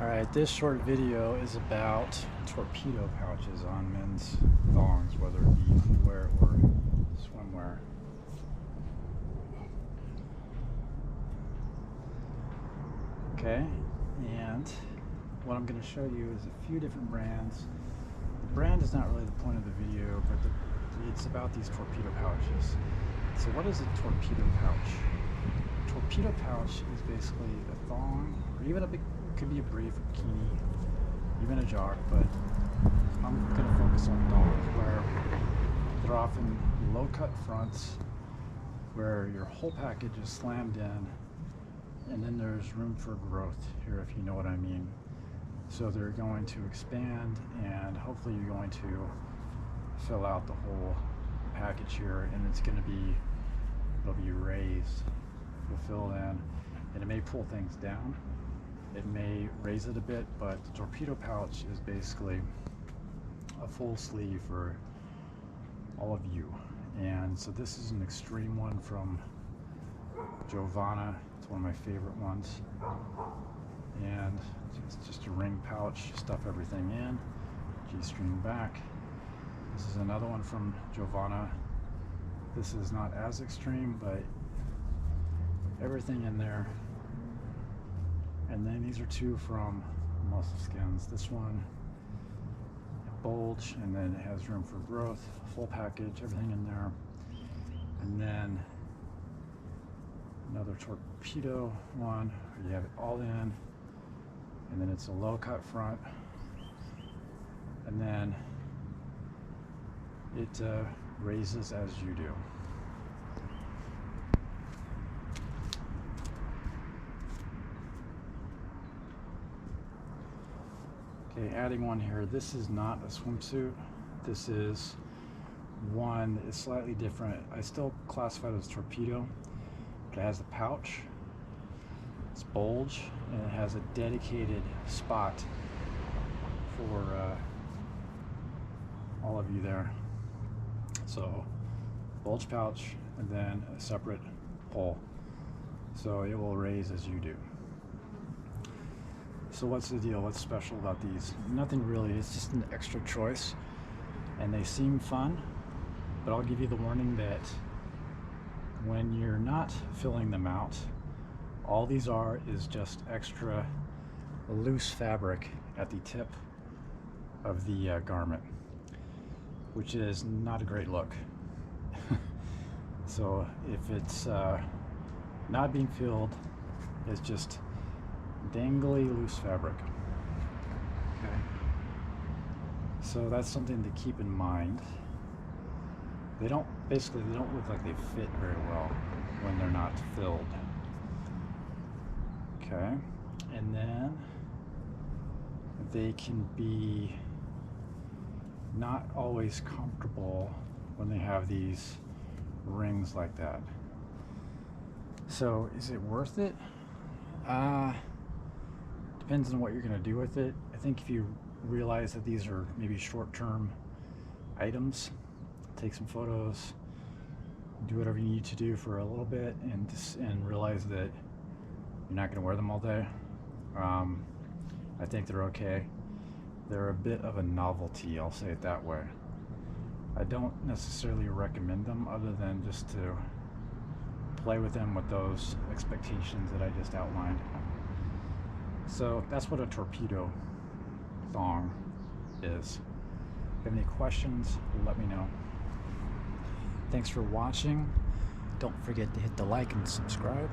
Alright, this short video is about torpedo pouches on men's thongs, whether it be underwear or swimwear. Okay, and what I'm going to show you is a few different brands. The brand is not really the point of the video, but it's about these torpedo pouches. So what is a torpedo pouch? A torpedo pouch is basically a thong, or even could be a brief, a bikini, even a jock, but I'm going to focus on thongs, where they're often low-cut fronts, where your whole package is slammed in, and then there's room for growth here, if you know what I mean. So they're going to expand, and hopefully you're going to fill out the whole package here, and it'll be raised, you'll fill in, and it may pull things down. It may raise it a bit, but the torpedo pouch is basically a full sleeve for all of you. And so this is an extreme one from Giovanna. It's one of my favorite ones. And it's just a ring pouch, stuff everything in, G-string back. This is another one from Giovanna. This is not as extreme, but everything in there. And then these are two from Muscle Skins. This one, bulge, and then it has room for growth, full package, everything in there. And then another torpedo one, where you have it all in, and then it's a low cut front, and then it raises as you do. Okay, adding one here. This is not a swimsuit. This is one that is slightly different. I still classify it as torpedo, but it has a pouch, it's bulge, and it has a dedicated spot for all of you there. So bulge pouch, and then a separate pole, so it will raise as you do. So what's the deal? What's special about these? Nothing really. It's just an extra choice, and they seem fun, but I'll give you the warning that when you're not filling them out, all these are is just extra loose fabric at the tip of the garment, which is not a great look. So if it's not being filled, it's just dangly loose fabric. Okay, so that's something to keep in mind. They don't look like they fit very well when they're not filled. Okay, and then they can be not always comfortable when they have these rings like that. So is it worth it? Depends on what you're going to do with it. I think if you realize that these are maybe short-term items, take some photos, do whatever you need to do for a little bit, and realize that you're not going to wear them all day. I think they're okay. They're a bit of a novelty, I'll say it that way. I don't necessarily recommend them, other than just to play with them with those expectations that I just outlined. So that's what a torpedo thong is. If you have any questions, let me know. Thanks for watching. Don't forget to hit the like and subscribe.